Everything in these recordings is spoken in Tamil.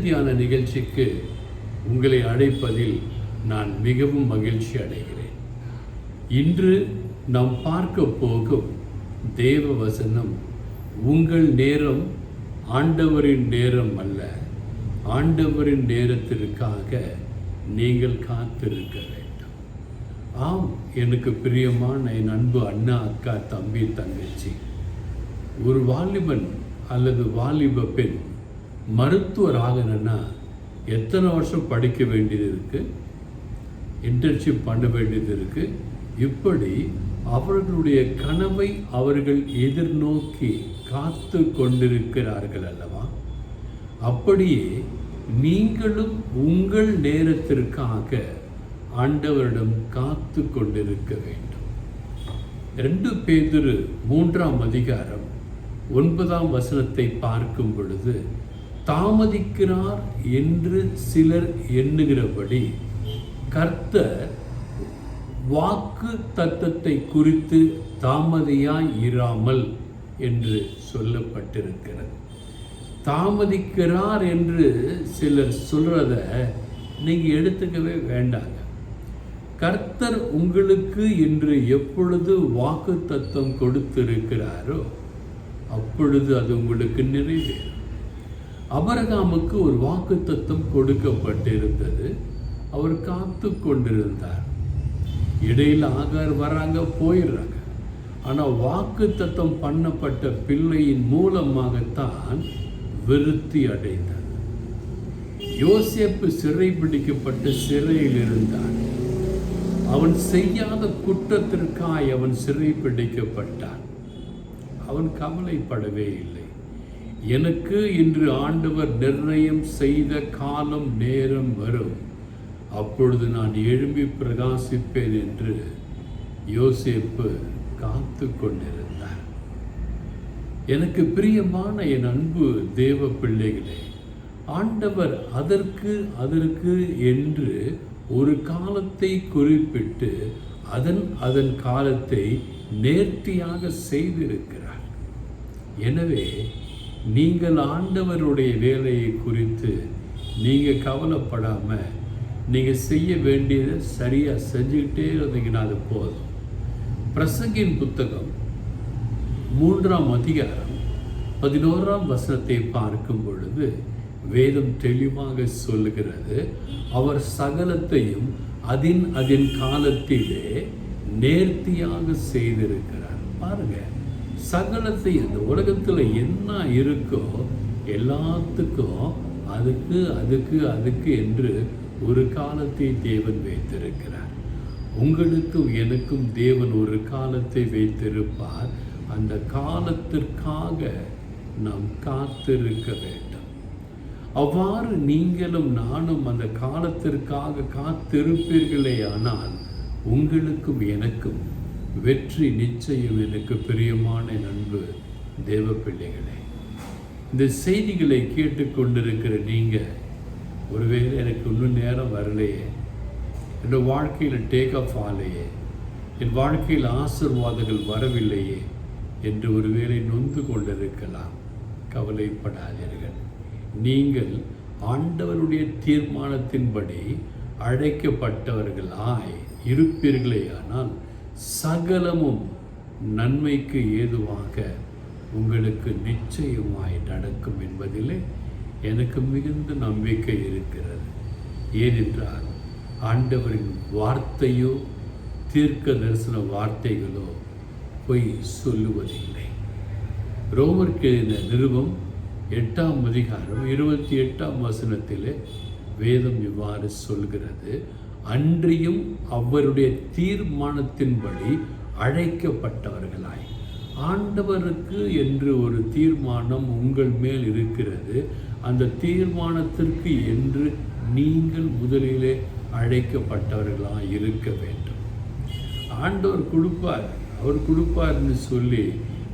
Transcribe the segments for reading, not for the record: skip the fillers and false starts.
தியான நிகழ்ச்சிக்கு உங்களை அழைப்பதில் நான் மிகவும் மகிழ்ச்சி அடைகிறேன். இன்று நாம் பார்க்க போகும் தேவ வசனம், உங்கள் நேரம் ஆண்டவரின் நேரம் அல்ல, ஆண்டவரின் நேரத்திற்காக நீங்கள் காத்திருக்க வேண்டும். ஆம், எனக்கு பிரியமான என் அன்பு அண்ணா, அக்கா, தம்பி, தங்கச்சி, ஒரு வாலிபன் அல்லது வாலிப பெண் மருத்துவர் ஆகணும்னா எத்தனை வருஷம் படிக்க வேண்டியது இருக்குது, இன்டர்ன்ஷிப் பண்ண வேண்டியது இருக்குது. இப்படி அவர்களுடைய கனவை அவர்கள் எதிர்நோக்கி காத்து கொண்டிருக்கிறார்கள் அல்லவா? அப்படியே நீங்களும் உங்கள் நேரத்திற்காக ஆண்டவரிடம் காத்து கொண்டிருக்க வேண்டும். 2 பேதுரு 3ஆம் அதிகாரம் 9ஆம் வசனத்தை பார்க்கும் பொழுது, தாமதிக்கிறார் என்று சிலர் எண்ணுகிறபடி கர்த்தர் வாக்கு தத்தத்தை குறித்து தாமதியாய் இராமல் என்று சொல்லப்பட்டிருக்கிறது. தாமதிக்கிறார் என்று சிலர் சொல்றத நீங்கள் எடுத்துக்கவே வேண்டாங்க. கர்த்தர் உங்களுக்கு என்று எப்பொழுது வாக்கு தத்தம் கொடுத்திருக்கிறாரோ அப்பொழுது அது உங்களுக்கு நிறைவேறும். ஆபிரகாமுக்கு ஒரு வாக்கு தத்தம் கொடுக்கப்பட்டிருந்தது. அவர் காத்து கொண்டிருந்தார். இடையில் ஆகார் வராங்க, போயிடுறாங்க. ஆனால் வாக்கு தத்தம் பண்ணப்பட்ட பிள்ளையின் மூலமாகத்தான் விருத்தி அடைந்தார். யோசேப்பு சிறை பிடிக்கப்பட்ட சிறையில் இருந்தான். அவன் செய்யாத குற்றத்திற்காய் அவன் சிறை பிடிக்கப்பட்டான். அவன் கவலைப்படவே இல்லை. எனக்கு இன்று ஆண்டவர் நிர்ணயம் செய்த காலம் நேரம் வரும், அப்பொழுது நான் எழும்பி பிரகாசிப்பேன் என்று யோசேப்பு காத்து கொண்டிருந்தார். எனக்கு பிரியமான என் அன்பு தேவ பிள்ளைகளே, ஆண்டவர் அதற்கு என்று ஒரு காலத்தை குறிப்பிட்டு அதன் காலத்தை நேர்த்தியாக செய்திருக்கிறார். எனவே நீங்கள் ஆண்டவருடைய வேலையை குறித்து நீங்கள் கவலைப்படாமல் நீங்கள் செய்ய வேண்டியதை சரியாக செஞ்சுக்கிட்டே இருந்தீங்கன்னா அது போதும். பிரசங்கின் புத்தகம் 3ஆம் அதிகாரம் 11ஆம் வசனத்தை பார்க்கும் பொழுது வேதம் தெளிவாக சொல்லுகிறது, அவர் சகலத்தையும் அதன் காலத்திலே நேர்த்தியாக செய்திருக்கிறார். பாருங்க, சகலத்தை இந்த உலகத்தில் என்ன இருக்கோ எல்லாத்துக்கும் அதுக்கு என்று ஒரு காலத்தை தேவன் வைத்திருக்கிறார். உங்களுக்கும் எனக்கும் தேவன் ஒரு காலத்தை வைத்திருப்பார். அந்த காலத்திற்காக நாம் காத்திருக்க வேண்டும். அவ்வாறு நீங்களும் நானும் அந்த காலத்திற்காக காத்திருப்பீர்களே ஆனால் உங்களுக்கும் எனக்கும் வெற்றி நிச்சயம். எனக்கு பிரியமான அன்பு தேவ பிள்ளைகளே, இந்த செய்திகளை கேட்டுக்கொண்டிருக்கிற நீங்கள் ஒருவேளை எனக்கு இன்னும் நேரம் வரலையே, என் வாழ்க்கையில் டேக் ஆஃப் ஆலையே, என் வாழ்க்கையில் ஆசீர்வாதங்கள் வரவில்லையே என்று ஒருவேளை நொந்து கொண்டிருக்கலாம். கவலைப்படாதீர்கள். நீங்கள் ஆண்டவருடைய தீர்மானத்தின்படி அழைக்கப்பட்டவர்களாய் இருப்பீர்களே ஆனால் சகலமும் நன்மைக்கு ஏதுவாக உங்களுக்கு நிச்சயமாய் நடக்கும் என்பதிலே எனக்கு மிகுந்த நம்பிக்கை இருக்கிறது. ஏனென்றால் ஆண்டவரின் வார்த்தையோ தீர்க்க தரிசன வார்த்தைகளோ பொய் சொல்லுவதில்லை. ரோமருக்கு நிருபம் 8ஆம் அதிகாரம் 28ஆம் வசனத்திலே வேதம் இவ்வாறு சொல்கிறது, அன்றியும் அவருடைய தீர்மானத்தின்படி அழைக்கப்பட்டவர்களாய். ஆண்டவருக்கு என்று ஒரு தீர்மானம் உங்கள் மேல் இருக்கிறது. அந்த தீர்மானத்திற்கு என்று நீங்கள் முதலிலே அழைக்கப்பட்டவர்களாக இருக்க வேண்டும். ஆண்டவர் கொடுப்பார், அவர் கொடுப்பார்னு சொல்லி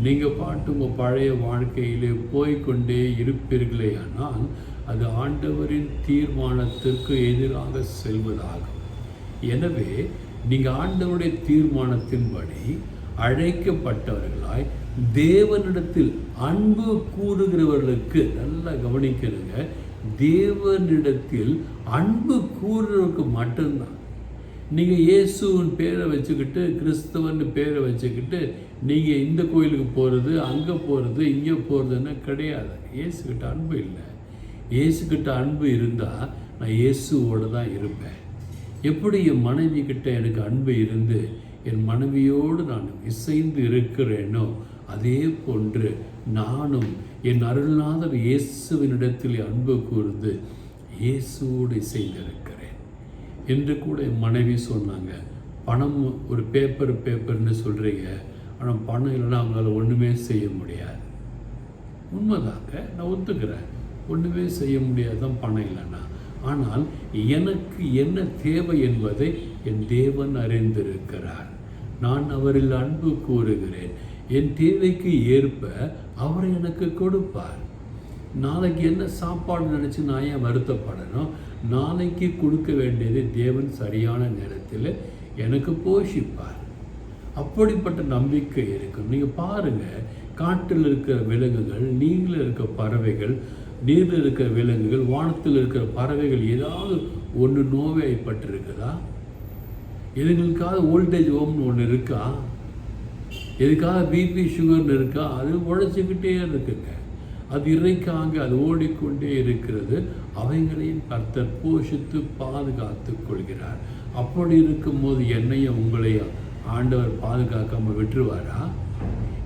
நீங்கள் பாட்டு உங்கள் பழைய வாழ்க்கையிலே போய்கொண்டே இருப்பீர்களே ஆனால் அது ஆண்டவரின் தீர்மானத்திற்கு எதிராக செல்வதாகும். எனவே நீங்கள் ஆண்டவருடைய தீர்மானத்தின்படி அழைக்கப்பட்டவர்களாய் தேவனிடத்தில் அன்பு கூறுகிறவர்களுக்கு, நல்லா கவனிக்கிறதுங்க, தேவனிடத்தில் அன்பு கூறுறதுக்கு மட்டும்தான். நீங்கள் இயேசுவின் பேரை வச்சுக்கிட்டு, கிறிஸ்தவன் பேரை வச்சுக்கிட்டு நீங்கள் இந்த கோயிலுக்கு போகிறது, அங்கே போகிறது, இங்கே போகிறதுன்னு கிடையாது. இயேசுக்கிட்ட அன்பு இல்லை. இயேசுக்கிட்ட அன்பு இருந்தால் நான் இயேசுவோடு தான் இருப்பேன். எப்படி என் மனைவி கிட்ட எனக்கு அன்பு இருந்து என் மனைவியோடு நான் இசைந்து இருக்கிறேனோ, அதே போன்று நானும் என் அருள்நாதர் இயேசுவினிடத்தில் அன்பு கூர்ந்து இயேசுவோடு இசைந்திருக்கிறேன் என்று கூட என் மனைவி சொன்னாங்க. பணம் ஒரு பேப்பர்னு சொல்கிறீங்க, ஆனால் பணம் இல்லைன்னா அவங்களால ஒன்றுமே செய்ய முடியாது. உண்மைதாங்க, நான் ஒத்துக்கிறேன். ஒன்றுமே செய்ய முடியாதான் பணம் இல்லைன்னா. ஆனால் எனக்கு என்ன தேவை என்பதை என் தேவன் அறிந்திருக்கிறார். நான் அவரில் அன்பு கூறுகிறேன். என் தேவைக்கு ஏற்ப அவர் எனக்கு கொடுப்பார். நாளைக்கு என்ன சாப்பாடு நினச்சி நான் ஏன் வருத்தப்படணும்? நாளைக்கு கொடுக்க வேண்டியதை தேவன் சரியான நேரத்தில் எனக்கு போஷிப்பார். அப்படிப்பட்ட நம்பிக்கை இருக்கும். நீங்கள் பாருங்கள், காட்டில் இருக்கிற விலங்குகள், நீரில் இருக்கிற பறவைகள், நீரில் இருக்கிற விலங்குகள், வானத்தில் இருக்கிற பறவைகள் ஏதாவது ஒன்று நோய்வாய்ப்பட்டிருக்குதா? இதுங்களுக்காக ஓல்டேஜ் ஹோம்னு ஒன்று இருக்கா? எதுக்காக பிபி சுகர்னு இருக்கா? அது உழைச்சிக்கிட்டே இருக்குங்க. அது இறைக்காக அது ஓடிக்கொண்டே இருக்கிறது. அவைகளையும் கர்த்தர் போஷித்து பாதுகாத்து கொள்கிறார். அப்படி இருக்கும்போது என்னையும் உங்களையும் ஆண்டவர் பாதுகாக்காமல் விட்டுருவாரா?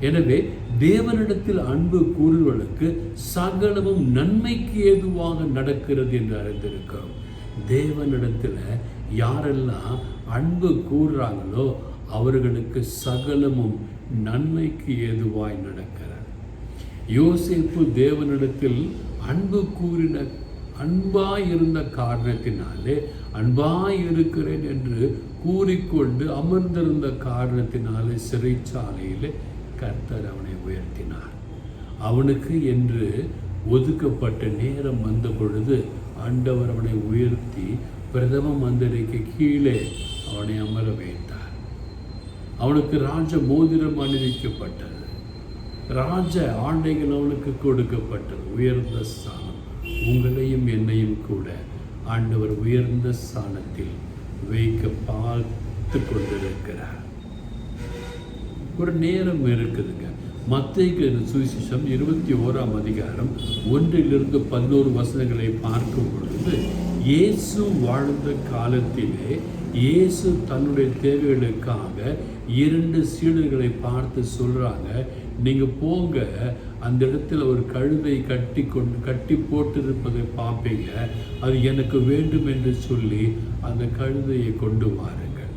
எனவே தேவனிடத்தில் அன்பு கூறுவதற்கு சகலமும் நன்மைக்கு ஏதுவாக நடக்கிறது என்று அறிந்திருக்கிறோம். தேவனிடத்தில் யாரெல்லாம் அன்பு கூறுறாங்களோ அவர்களுக்கு சகலமும் நன்மைக்கு ஏதுவாய் நடக்கிறது. யோசேப்பு தேவனிடத்தில் அன்பு கூறின அன்பாயிருந்த காரணத்தினாலே, அன்பாயிருக்கிறேன் என்று கூறிக்கொண்டு அமர்ந்திருந்த காரணத்தினாலே சிறைச்சாலையில் கர்த்தர் அவனை உயர்த்தினார். அவனுக்கு என்று ஒதுக்கப்பட்ட நேரம் வந்த பொழுது ஆண்டவர் அவனை உயர்த்தி பிரதம மந்திரிக்கு கீழே அவனை அமர வைத்தார். அவனுக்கு ராஜ மோதிரம் அணிவிக்கப்பட்டது. ராஜ ஆண்டைகள் அவனுக்கு கொடுக்கப்பட்டது. உயர்ந்த ஸ்தானம். உங்களையும் என்னையும் கூட ஆண்டவர் உயர்ந்த ஸ்தானத்தில் வைக்க பார்த்து கொண்டிருக்கிறார். ஒரு நேரம் இருக்குதுங்க. மத்தேயு சுவிசேஷம் 21ஆம் அதிகாரம் 1-11 வசனங்களை பார்க்கும் பொழுது, இயேசு வாழ்ந்த காலத்திலே இயேசு தன்னுடைய தேவைகளுக்காக 2 சீடர்களை பார்த்து சொல்கிறாங்க, நீங்கள் போங்க, அந்த இடத்துல ஒரு கழுதை கட்டி போட்டிருப்பதை பார்ப்பீங்க, அது எனக்கு வேண்டும் என்று சொல்லி அந்த கழுதையை கொண்டு வாருங்கள்.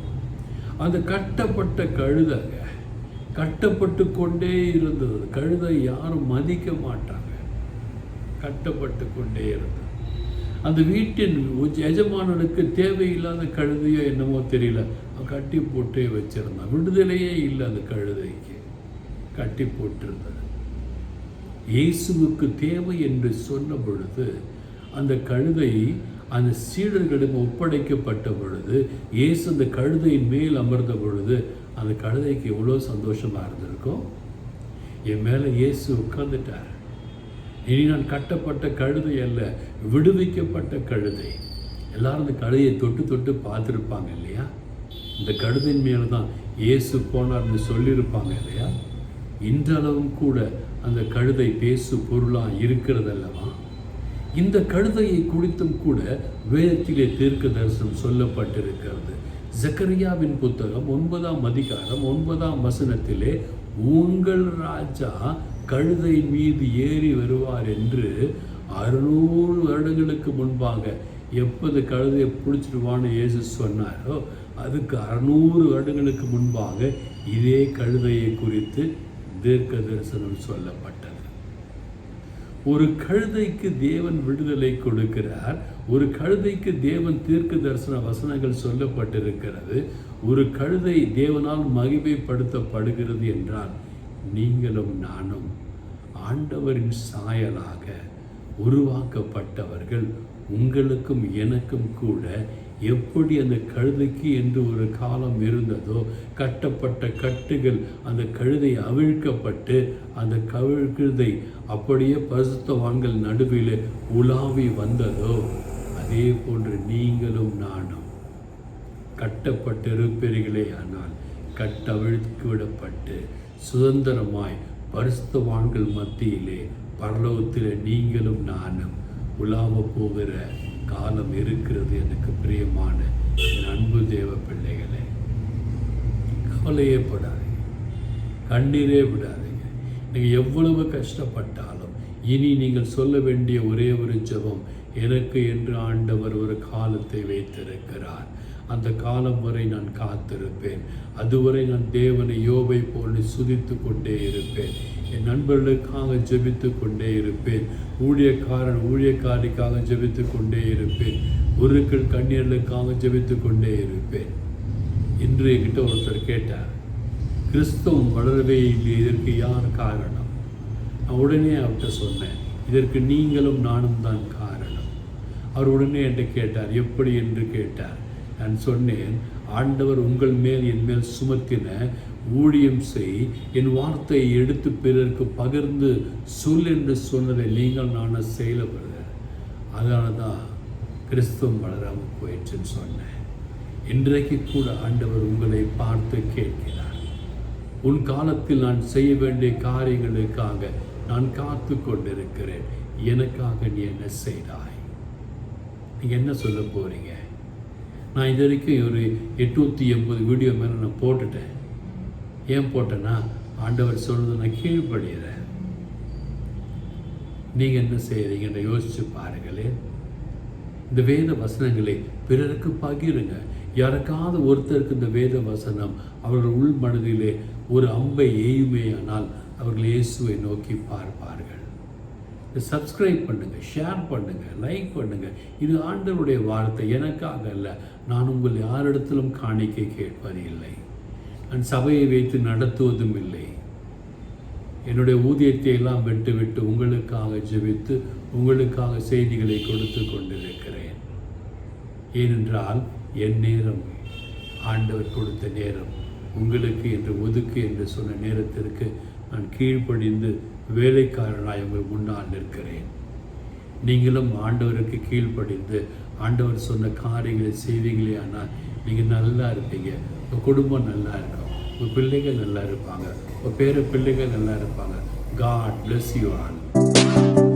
அந்த கட்டப்பட்ட கழுதைங்க கட்டப்பட்டு கொண்டே இருந்தது. கழுதை யாரும் மதிக்க மாட்டாங்க. கட்டப்பட்டு கொண்டே இருந்தது. அந்த வீட்டின் எஜமானனுக்கு தேவையில்லாத கழுதையோ என்னமோ தெரியல, கட்டி போட்டே வச்சிருந்தான். விடுதலையே இல்லை அந்த கழுதைக்கு, கட்டி போட்டிருந்தது. இயேசுவுக்கு தேவை என்று சொன்ன பொழுது அந்த கழுதை அந்த சீடர்களிடம் ஒப்படைக்கப்பட்ட பொழுது, இயேசு அந்த கழுதையின் மேல் அமர்ந்த பொழுது அந்த கழுதைக்கு எவ்வளோ சந்தோஷமாக இருந்திருக்கும். என் மேலே இயேசு உட்கார்ந்துட்டார். இனி நான் கட்டப்பட்ட கழுதை அல்ல, விடுவிக்கப்பட்ட கழுதை. எல்லாரும் அந்த கழுதையை தொட்டு பார்த்துருப்பாங்க இல்லையா? இந்த கழுதையின் மேலே தான் இயேசு போனார்னு சொல்லியிருப்பாங்க இல்லையா? இன்றளவும் கூட அந்த கழுதை பேசு பொருளாக இருக்கிறதல்லவா? இந்த கழுதையை குறித்தும் கூட வேதத்திலே தீர்க்க தரிசனம் சொல்லப்பட்டிருக்கிறது. ஜக்கரியாவின் புத்தகம் 9ஆம் அதிகாரம் 9ஆம் வசனத்திலே, உங்கள் ராஜா கழுதை மீது ஏறி வருவார் என்று 600 வருடங்களுக்கு முன்பாக எப்போது கழுதையை பிடிச்சிடுவான்னு இயேசு சொன்னாரோ, அதுக்கு 600 வருடங்களுக்கு முன்பாக இதே கழுதையை குறித்து தீர்க்க தரிசனம் சொல்லப்பட்டது. ஒரு கழுதைக்கு தேவன் விடுதலை கொடுக்கிறார். ஒரு கழுதைக்கு தேவன் தீர்க்க தரிசன வசனங்கள் சொல்லப்பட்டிருக்கிறது. ஒரு கழுதை தேவனால் மகிமைப்படுத்தப்படுகிறது என்றால், நீங்களும் நானும் ஆண்டவரின் சாயலாக உருவாக்கப்பட்டவர்கள். உங்களுக்கும் எனக்கும் கூட எப்படி அந்த கழுதைக்கு என்று ஒரு காலம் இருந்ததோ, கட்டப்பட்ட கட்டுகள் அந்த கழுதை அவிழ்க்கப்பட்டு அந்த கழுதை அப்படியே பரிசுத்தவான்கள் நடுவில் உலாவி வந்ததோ, அதே போன்று நீங்களும் நானும் கட்டப்பட்டிருப்பீர்களே ஆனால் கட்டவிழ்த்து விடப்பட்டு சுதந்திரமாய் பரிசுத்தவான்கள் மத்தியிலே பரலோகத்தில் நீங்களும் நானும் உலாவ போகிற காலம் இருக்கிறது. எனக்கு பிரியமான என் அன்பு தேவ பிள்ளைகளே, கவலையே படாதீங்க, கண்ணீரே விடாதீங்க. நீங்கள் எவ்வளவு கஷ்டப்பட்டாலும் இனி நீங்கள் சொல்ல வேண்டிய ஒரே ஒரு ஜெபம், எனக்கு என்று ஆண்டவர் ஒரு காலத்தை வைத்திருக்கிறார். அந்த காலம் வரை நான் காத்திருப்பேன். அதுவரை நான் தேவனை யோபை போல் சுதித்து கொண்டே இருப்பேன். என் நண்பர்களுக்காக ஜெபித்து கொண்டே இருப்பேன். ஊழியக்காரிக்காக ஜெபித்து கொண்டே இருப்பேன். குருக்கள் கண்ணீர்களுக்காக ஜெபித்து கொண்டே இருப்பேன். இன்று என்கிட்ட ஒருத்தர் கேட்டார், கிறிஸ்தவம் வளரவே இல்லை, இதற்கு யார் காரணம்? நான் உடனே அவர்கிட்ட சொன்னேன், இதற்கு நீங்களும் நானும் தான் காரணம். அவர் உடனே என்கிட்ட கேட்டார், எப்படி என்று கேட்டார். நான் சொன்னேன், ஆண்டவர் உங்கள் மேல் என் மேல் சுமத்தின ஊழியம் செய், என் வார்த்தையை எடுத்து பிறருக்கு பகிர்ந்து சொல் என்று சொன்னதை நீங்கள் நானும் செயலப்படுறேன். அதனால தான் கிறிஸ்தவம் வளராமல் போயிடுச்சுன்னு சொன்னேன். இன்றைக்கு கூட ஆண்டவர் உங்களை பார்த்து கேட்கிறார், உன் காலத்தில் நான் செய்ய வேண்டிய காரியங்களுக்காக நான் காத்து கொண்டிருக்கிறேன், எனக்காக நீ என்ன செய்தாய்? நீங்கள் என்ன சொல்ல போகிறீங்க? நான் இது வரைக்கும் ஒரு 880 வீடியோ மேலே நான் போட்டுட்டேன். ஏன் போட்டேன்னா, ஆண்டவர் சொல்கிறது நான் கீழ்ப்படுகிறேன். நீங்கள் என்ன செய்கிறீங்கன்னு யோசித்து பாருங்களேன். இந்த வேத வசனங்களை பிறருக்கு பகிருங்க. யாருக்காவது ஒருத்தருக்கு இந்த வேத வசனம் அவர்கள் உள் மனதிலே ஒரு அம்பை எய்யுமே ஆனால் அவர்கள் இயேசுவை நோக்கி பார்ப்பார்கள். சப்ஸ்கிரைப் பண்ணுங்கள், ஷேர் பண்ணுங்கள், லைக் பண்ணுங்கள். இது ஆண்டவருடைய வார்த்தை, எனக்காக அல்ல. நான் உங்கள் யாரிடத்திலும் காணிக்கை கேட்பது இல்லை. நான் சபையை வைத்து நடத்துவதும் இல்லை. என்னுடைய ஊதியத்தை எல்லாம் விட்டு உங்களுக்காக ஜெபித்து உங்களுக்காக செய்திகளை கொடுத்து கொண்டிருக்கிறேன். ஏனென்றால் என் நேரம், ஆண்டவர் கொடுத்த நேரம், உங்களுக்கு என்று ஒதுக்கு என்று சொன்ன நேரத்திற்கு நான் கீழ்ப்படிந்து வேலைக்காரனாய் உங்கள் முன்னால் நிற்கிறேன். நீங்களும் ஆண்டவருக்கு கீழ்ப்படிந்து ஆண்டவர் சொன்ன காரியங்களை செய்வீங்களே ஆனால் நீங்கள் நல்லா இருப்பீங்க. உங்கள் குடும்பம் நல்லா இருக்கும், உங்கள் பிள்ளைகள் நல்லா இருப்பாங்க, உங்கள் பேர பிள்ளைகள் நல்லா இருப்பாங்க. God bless you all.